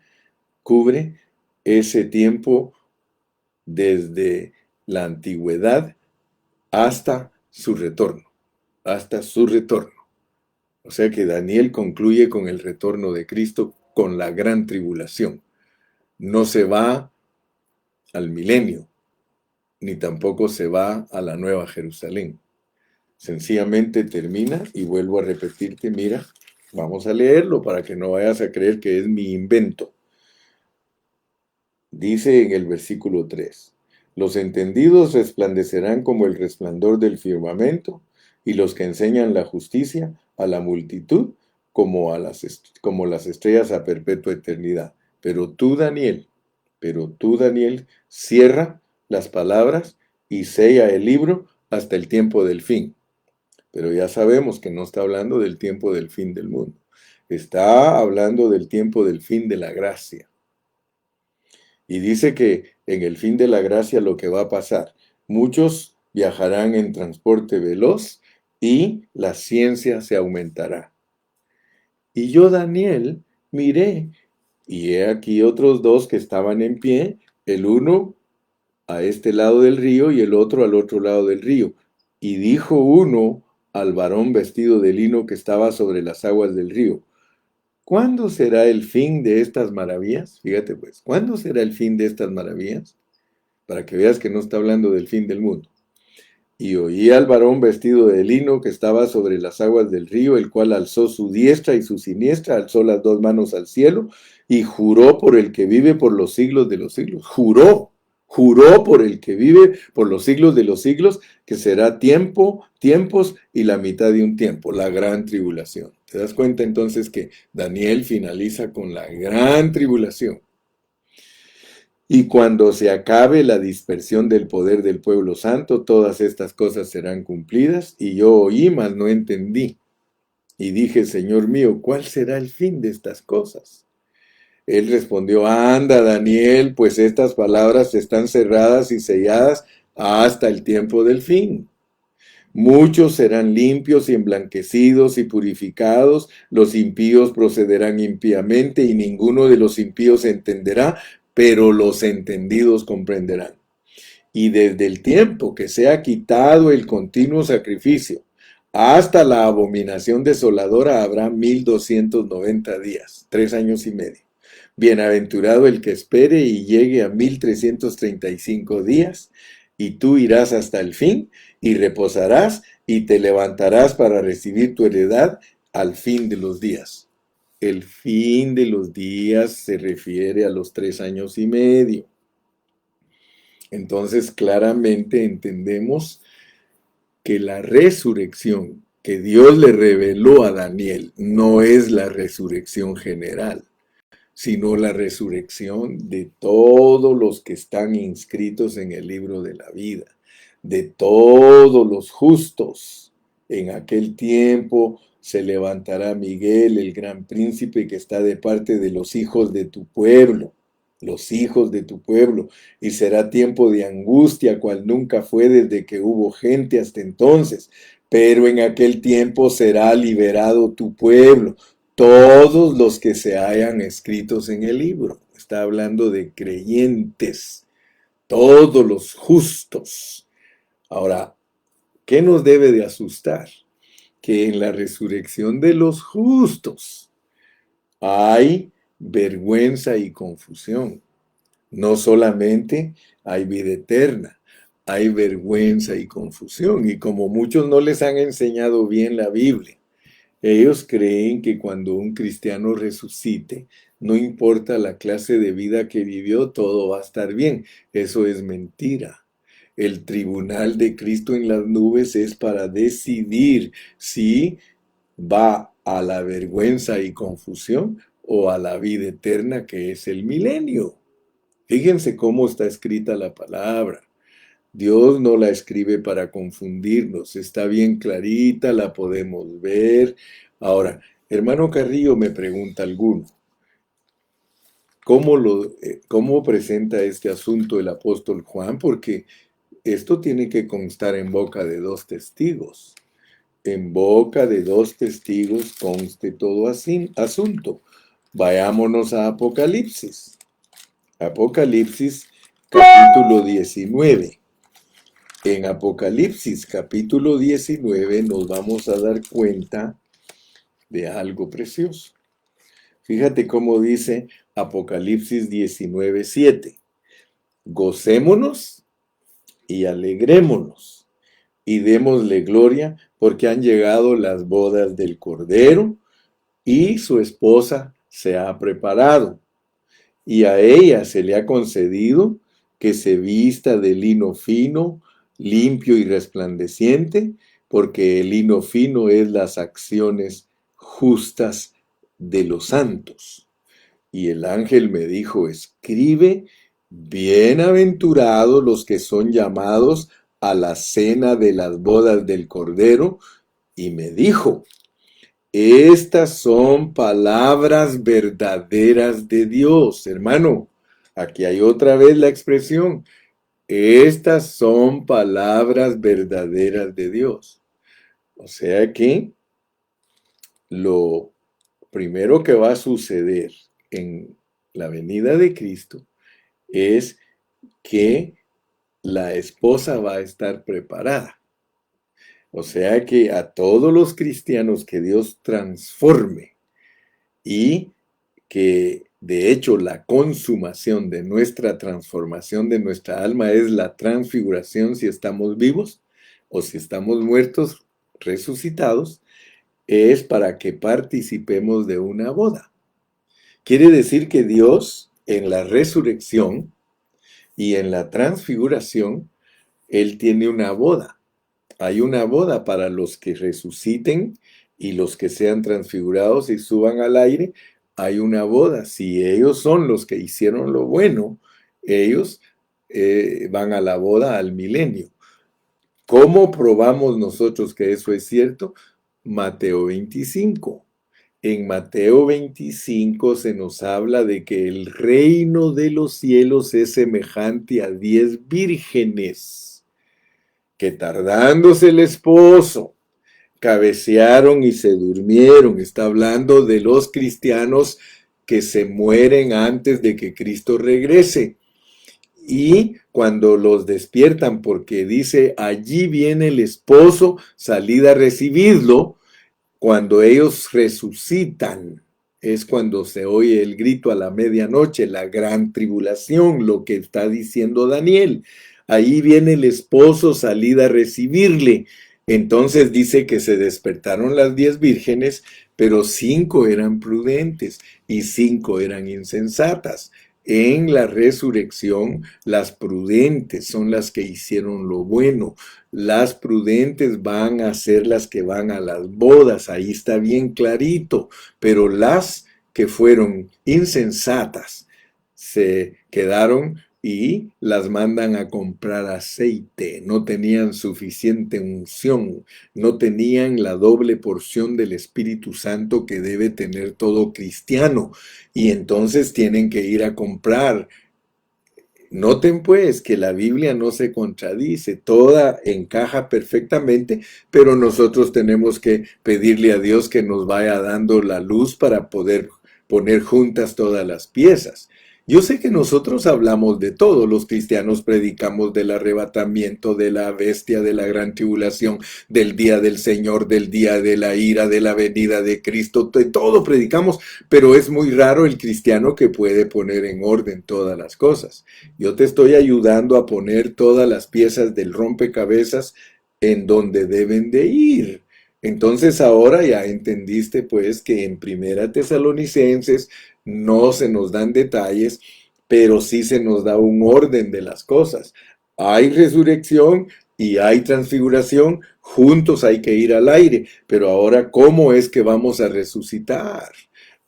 Speaker 1: cubre ese tiempo desde la antigüedad hasta su retorno, hasta su retorno. O sea que Daniel concluye con el retorno de Cristo, con la gran tribulación. No se va al milenio, ni tampoco se va a la Nueva Jerusalén. Sencillamente termina, y vuelvo a repetirte, mira, vamos a leerlo para que no vayas a creer que es mi invento. Dice en el versículo 3, los entendidos resplandecerán como el resplandor del firmamento, y los que enseñan la justicia a la multitud como las estrellas a perpetua eternidad. Pero tú, Daniel, cierra las palabras y sella el libro hasta el tiempo del fin. Pero ya sabemos que no está hablando del tiempo del fin del mundo. Está hablando del tiempo del fin de la gracia. Y dice que en el fin de la gracia lo que va a pasar, muchos viajarán en transporte veloz y la ciencia se aumentará. Y yo, Daniel, miré, y he aquí otros dos que estaban en pie, el uno a este lado del río y el otro al otro lado del río. Y dijo uno al varón vestido de lino que estaba sobre las aguas del río, ¿cuándo será el fin de estas maravillas? Fíjate pues, ¿cuándo será el fin de estas maravillas? Para que veas que no está hablando del fin del mundo. Y oí al varón vestido de lino que estaba sobre las aguas del río, el cual alzó su diestra y su siniestra, alzó las dos manos al cielo y juró por el que vive por los siglos de los siglos. Juró por el que vive por los siglos de los siglos, que será tiempos y la mitad de un tiempo, la gran tribulación. ¿Te das cuenta entonces que Daniel finaliza con la gran tribulación? Y cuando se acabe la dispersión del poder del pueblo santo, todas estas cosas serán cumplidas. Y yo oí, mas no entendí. Y dije, Señor mío, ¿cuál será el fin de estas cosas? Él respondió, anda, Daniel, pues estas palabras están cerradas y selladas hasta el tiempo del fin. Muchos serán limpios y emblanquecidos y purificados, los impíos procederán impíamente y ninguno de los impíos entenderá, pero los entendidos comprenderán. Y desde el tiempo que se ha quitado el continuo sacrificio hasta la abominación desoladora habrá 1290 días, 3 años y medio. Bienaventurado el que espere y llegue a 1335 días, y tú irás hasta el fin y reposarás y te levantarás para recibir tu heredad al fin de los días. El fin de los días se refiere a los 3 años y medio. Entonces, claramente entendemos que la resurrección que Dios le reveló a Daniel no es la resurrección general, sino la resurrección de todos los que están inscritos en el libro de la vida, de todos los justos en aquel tiempo se levantará Miguel, el gran príncipe que está de parte de los hijos de tu pueblo, los hijos de tu pueblo, y será tiempo de angustia, cual nunca fue desde que hubo gente hasta entonces. Pero en aquel tiempo será liberado tu pueblo, todos los que se hayan escritos en el libro. Está hablando de creyentes, todos los justos. Ahora, ¿qué nos debe de asustar? Que en la resurrección de los justos hay vergüenza y confusión. No solamente hay vida eterna, hay vergüenza y confusión. Y como muchos no les han enseñado bien la Biblia, ellos creen que cuando un cristiano resucite, no importa la clase de vida que vivió, todo va a estar bien. Eso es mentira. El tribunal de Cristo en las nubes es para decidir si va a la vergüenza y confusión o a la vida eterna que es el milenio. Fíjense cómo está escrita la palabra. Dios no la escribe para confundirnos, está bien clarita, la podemos ver. Ahora, hermano Carrillo, me pregunta alguno, ¿cómo presenta este asunto el apóstol Juan? Porque esto tiene que constar en boca de dos testigos. En boca de dos testigos conste todo asunto. Vayámonos a Apocalipsis. Apocalipsis capítulo 19. En Apocalipsis capítulo 19 nos vamos a dar cuenta de algo precioso. Fíjate cómo dice Apocalipsis 19:7. Gocémonos y alegrémonos y démosle gloria porque han llegado las bodas del Cordero y su esposa se ha preparado. Y a ella se le ha concedido que se vista de lino fino, limpio y resplandeciente, porque el lino fino es las acciones justas de los santos. Y el ángel me dijo, escribe, bienaventurados los que son llamados a la cena de las bodas del Cordero. Y me dijo, estas son palabras verdaderas de Dios. Hermano, aquí hay otra vez la expresión. Estas son palabras verdaderas de Dios. O sea que lo primero que va a suceder en la venida de Cristo es que la esposa va a estar preparada. O sea que a todos los cristianos que Dios transforme y que de hecho la consumación de nuestra transformación de nuestra alma es la transfiguración si estamos vivos o si estamos muertos, resucitados, es para que participemos de una boda. Quiere decir que Dios en la resurrección y en la transfiguración, Él tiene una boda. Hay una boda para los que resuciten y los que sean transfigurados y suban al aire. Hay una boda. Si ellos son los que hicieron lo bueno, ellos van a la boda al milenio. ¿Cómo probamos nosotros que eso es cierto? Mateo 25. En Mateo 25 se nos habla de que el reino de los cielos es semejante a 10 vírgenes que tardándose el esposo, cabecearon y se durmieron. Está hablando de los cristianos que se mueren antes de que Cristo regrese. Y cuando los despiertan, porque dice, allí viene el esposo, salid a recibirlo, cuando ellos resucitan, es cuando se oye el grito a la medianoche, la gran tribulación, lo que está diciendo Daniel. Ahí viene el esposo, salid a recibirle. Entonces dice que se despertaron las 10 vírgenes, pero 5 eran prudentes y 5 eran insensatas. En la resurrección, las prudentes son las que hicieron lo bueno. Las prudentes van a ser las que van a las bodas, ahí está bien clarito. Pero las que fueron insensatas se quedaron y las mandan a comprar aceite. No tenían suficiente unción, no tenían la doble porción del Espíritu Santo que debe tener todo cristiano. Y entonces tienen que ir a comprar. Noten pues que la Biblia no se contradice, toda encaja perfectamente, pero nosotros tenemos que pedirle a Dios que nos vaya dando la luz para poder poner juntas todas las piezas. Yo sé que nosotros hablamos de todo, los cristianos predicamos del arrebatamiento, de la bestia, de la gran tribulación, del día del Señor, del día de la ira, de la venida de Cristo, de todo predicamos, pero es muy raro el cristiano que puede poner en orden todas las cosas. Yo te estoy ayudando a poner todas las piezas del rompecabezas en donde deben de ir. Entonces ahora ya entendiste pues que en Primera Tesalonicenses no se nos dan detalles, pero sí se nos da un orden de las cosas. Hay resurrección y hay transfiguración, juntos hay que ir al aire, pero ahora ¿cómo es que vamos a resucitar?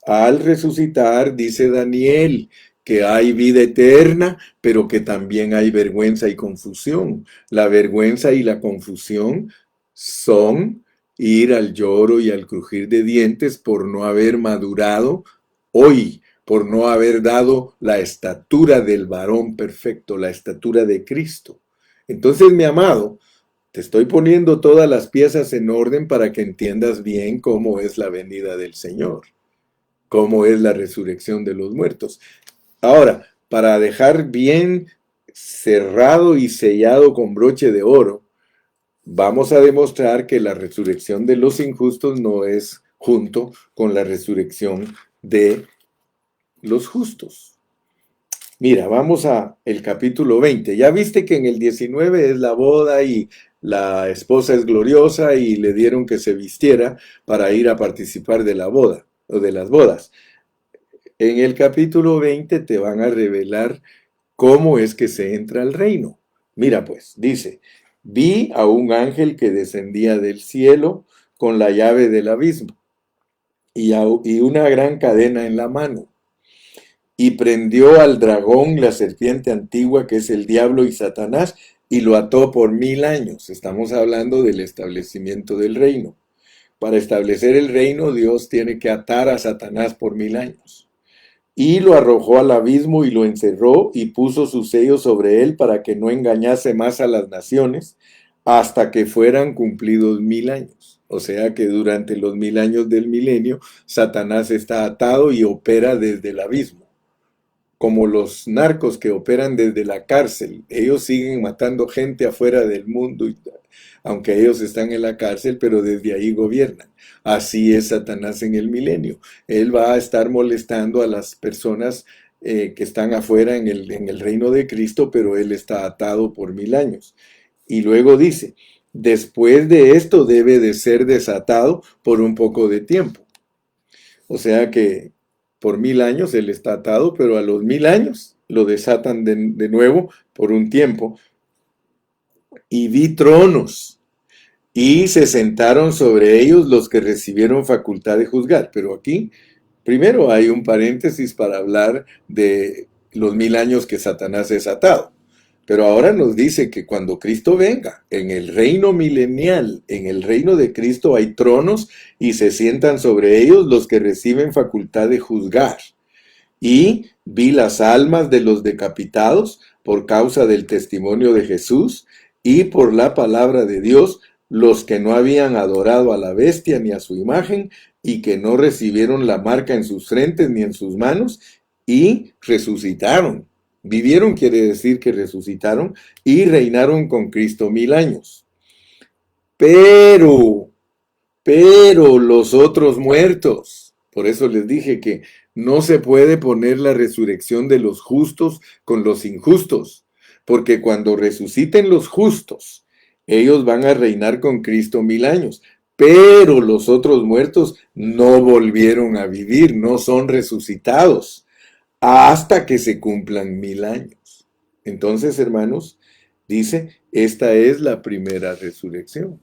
Speaker 1: Al resucitar, dice Daniel, que hay vida eterna, pero que también hay vergüenza y confusión. La vergüenza y la confusión son ir al lloro y al crujir de dientes por no haber madurado hoy, por no haber dado la estatura del varón perfecto, la estatura de Cristo. Entonces, mi amado, te estoy poniendo todas las piezas en orden para que entiendas bien cómo es la venida del Señor, cómo es la resurrección de los muertos. Ahora, para dejar bien cerrado y sellado con broche de oro, vamos a demostrar que la resurrección de los injustos no es junto con la resurrección de los justos. Mira, vamos a el capítulo 20. Ya viste que en el 19 es la boda y la esposa es gloriosa y le dieron que se vistiera para ir a participar de la boda o de las bodas. En el capítulo 20 te van a revelar cómo es que se entra al reino. Mira pues, dice, vi a un ángel que descendía del cielo con la llave del abismo y una gran cadena en la mano. Y prendió al dragón, la serpiente antigua, que es el diablo y Satanás, y lo ató por 1000 años. Estamos hablando del establecimiento del reino. Para establecer el reino, Dios tiene que atar a Satanás por 1000 años. Y lo arrojó al abismo y lo encerró y puso su sello sobre él para que no engañase más a las naciones hasta que fueran cumplidos 1000 años. O sea que durante los 1000 años del milenio, Satanás está atado y opera desde el abismo, como los narcos que operan desde la cárcel. Ellos siguen matando gente afuera del mundo, aunque ellos están en la cárcel, pero desde ahí gobiernan. Así es Satanás en el milenio. Él va a estar molestando a las personas que están afuera en el reino de Cristo, pero él está atado por 1000 años. Y luego dice, después de esto debe de ser desatado por un poco de tiempo. O sea que por 1000 años él está atado, pero a los 1000 años lo desatan de nuevo por un tiempo. Y vi tronos, y se sentaron sobre ellos los que recibieron facultad de juzgar. Pero aquí, primero hay un paréntesis para hablar de los 1000 años que Satanás es atado. Pero ahora nos dice que cuando Cristo venga, en el reino milenial, en el reino de Cristo hay tronos y se sientan sobre ellos los que reciben facultad de juzgar. Y vi las almas de los decapitados por causa del testimonio de Jesús y por la palabra de Dios, los que no habían adorado a la bestia ni a su imagen y que no recibieron la marca en sus frentes ni en sus manos y resucitaron. Vivieron quiere decir que resucitaron y reinaron con Cristo 1000 años. Pero los otros muertos. Por eso les dije que no se puede poner la resurrección de los justos con los injustos, porque cuando resuciten los justos, ellos van a reinar con Cristo 1000 años. Pero los otros muertos no volvieron a vivir, no son resucitados hasta que se cumplan 1000 años. Entonces, hermanos, dice, esta es la primera resurrección.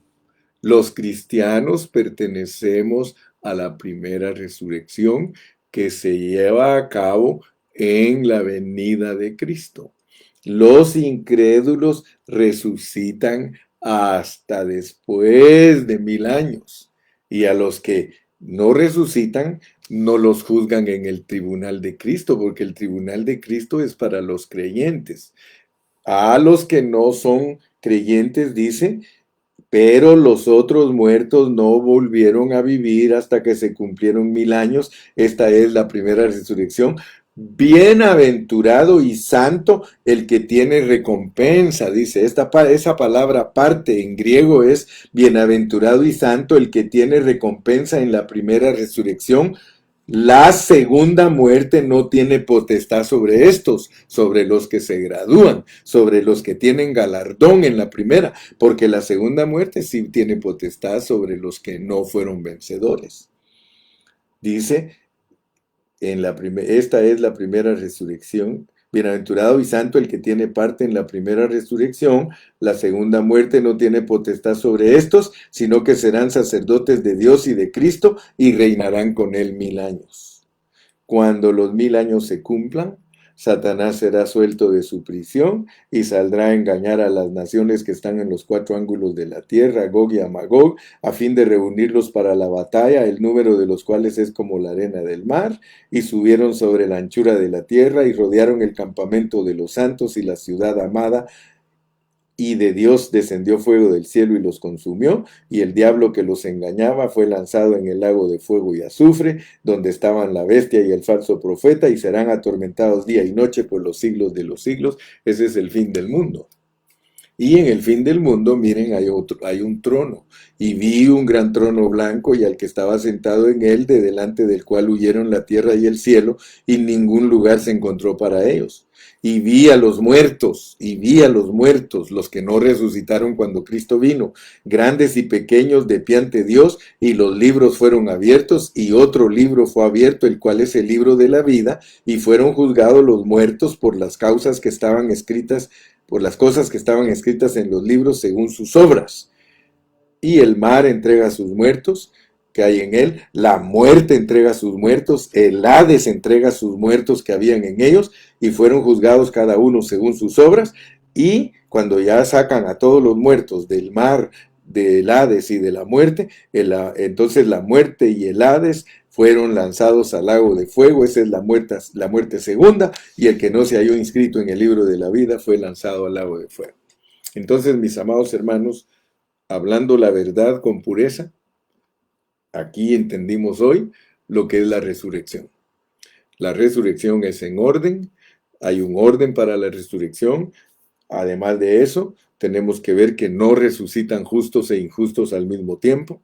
Speaker 1: Los cristianos pertenecemos a la primera resurrección que se lleva a cabo en la venida de Cristo. Los incrédulos resucitan hasta después de 1000 años. Y a los que no resucitan, no los juzgan en el tribunal de Cristo, porque el tribunal de Cristo es para los creyentes. A los que no son creyentes, dice, pero los otros muertos no volvieron a vivir hasta que se cumplieron 1000 años. Esta es la primera resurrección. Bienaventurado y santo el que tiene recompensa, dice. Esa palabra parte en griego es bienaventurado y santo el que tiene recompensa en la primera resurrección. La segunda muerte no tiene potestad sobre estos, sobre los que se gradúan, sobre los que tienen galardón en la primera, porque la segunda muerte sí tiene potestad sobre los que no fueron vencedores. Dice, esta es la primera resurrección. Bienaventurado y santo el que tiene parte en la primera resurrección. La segunda muerte no tiene potestad sobre estos, sino que serán sacerdotes de Dios y de Cristo y reinarán con él 1000 años. Cuando los 1000 años se cumplan, Satanás será suelto de su prisión y saldrá a engañar a las naciones que están en los 4 ángulos de la tierra, a Gog y a Magog, a fin de reunirlos para la batalla, el número de los cuales es como la arena del mar, y subieron sobre la anchura de la tierra y rodearon el campamento de los santos y la ciudad amada, y de Dios descendió fuego del cielo y los consumió, y el diablo que los engañaba fue lanzado en el lago de fuego y azufre, donde estaban la bestia y el falso profeta, y serán atormentados día y noche por los siglos de los siglos. Ese es el fin del mundo. Y en el fin del mundo, miren, hay un trono. Y vi un gran trono blanco y al que estaba sentado en él, de delante del cual huyeron la tierra y el cielo, y ningún lugar se encontró para ellos. Y vi a los muertos, los que no resucitaron cuando Cristo vino, grandes y pequeños de pie ante Dios, y los libros fueron abiertos, y otro libro fue abierto, el cual es el libro de la vida, y fueron juzgados los muertos por las causas que estaban escritas por las cosas que estaban escritas en los libros según sus obras. Y el mar entrega a sus muertos que hay en él, la muerte entrega a sus muertos, el Hades entrega a sus muertos que habían en ellos, y fueron juzgados cada uno según sus obras. Y cuando ya sacan a todos los muertos del mar, del Hades y de la muerte, entonces la muerte y el Hades fueron lanzados al lago de fuego. Esa es la muerte segunda, y el que no se halló inscrito en el libro de la vida fue lanzado al lago de fuego. Entonces, mis amados hermanos, hablando la verdad con pureza, aquí entendimos hoy lo que es la resurrección. La resurrección es en orden, hay un orden para la resurrección. Además de eso, tenemos que ver que no resucitan justos e injustos al mismo tiempo,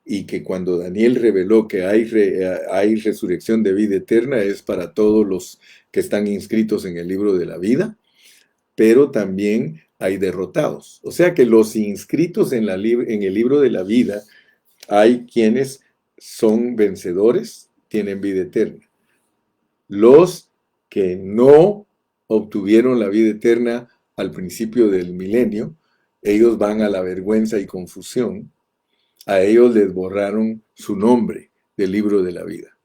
Speaker 1: y que cuando Daniel reveló que hay resurrección de vida eterna es para todos los que están inscritos en el libro de la vida, pero también hay derrotados. O sea que los inscritos en el libro de la vida, hay quienes son vencedores, tienen vida eterna. Los que no obtuvieron la vida eterna al principio del milenio, ellos van a la vergüenza y confusión. A ellos les borraron su nombre del libro de la vida.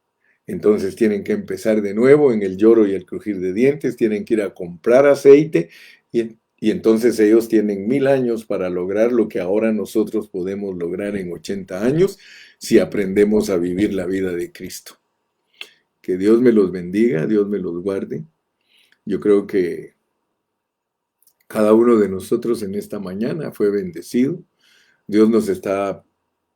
Speaker 1: Entonces tienen que empezar de nuevo en el lloro y el crujir de dientes, tienen que ir a comprar aceite, y entonces ellos tienen 1000 años para lograr lo que ahora nosotros podemos lograr en 80 años si aprendemos a vivir la vida de Cristo. Que Dios me los bendiga, Dios me los guarde. Yo creo que cada uno de nosotros en esta mañana fue bendecido. Dios nos está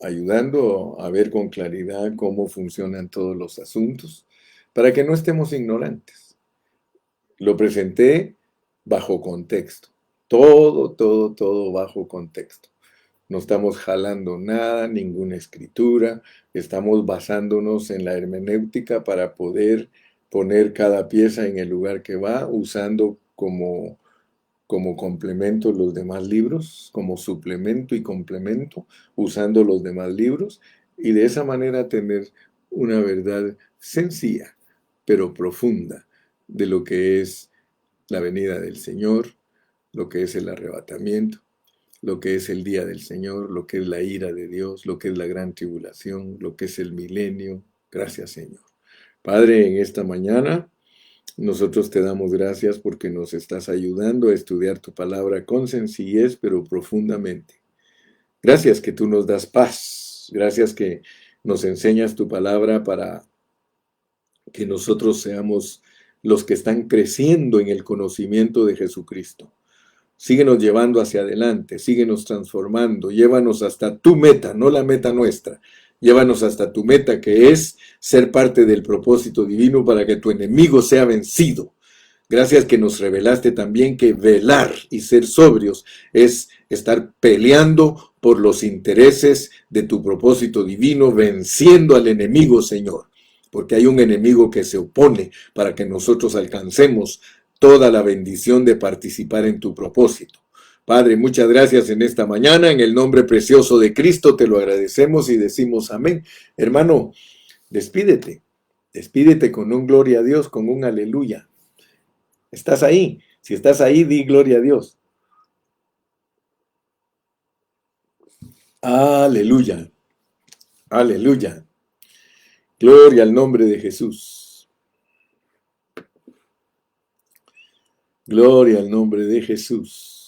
Speaker 1: ayudando a ver con claridad cómo funcionan todos los asuntos, para que no estemos ignorantes. Lo presenté bajo contexto. Todo bajo contexto. No estamos jalando nada, ninguna escritura. Estamos basándonos en la hermenéutica para poder poner cada pieza en el lugar que va, usando como complemento los demás libros, como suplemento y complemento, usando los demás libros, y de esa manera tener una verdad sencilla, pero profunda, de lo que es la venida del Señor, lo que es el arrebatamiento, lo que es el día del Señor, lo que es la ira de Dios, lo que es la gran tribulación, lo que es el milenio. Gracias, Señor. Padre, en esta mañana Nosotros te damos gracias porque nos estás ayudando a estudiar tu palabra con sencillez, pero profundamente. Gracias que tú nos das paz. Gracias que nos enseñas tu palabra para que nosotros seamos los que están creciendo en el conocimiento de Jesucristo. Síguenos llevando hacia adelante, síguenos transformando, llévanos hasta tu meta, no la meta nuestra. Llévanos hasta tu meta, que es ser parte del propósito divino para que tu enemigo sea vencido. Gracias que nos revelaste también que velar y ser sobrios es estar peleando por los intereses de tu propósito divino, venciendo al enemigo, Señor. Porque hay un enemigo que se opone para que nosotros alcancemos toda la bendición de participar en tu propósito. Padre, muchas gracias en esta mañana. En el nombre precioso de Cristo te lo agradecemos y decimos amén. Hermano, despídete. Despídete con un gloria a Dios, con un aleluya. ¿Estás ahí? Si estás ahí, di gloria a Dios. Aleluya. Aleluya. Gloria al nombre de Jesús. Gloria al nombre de Jesús.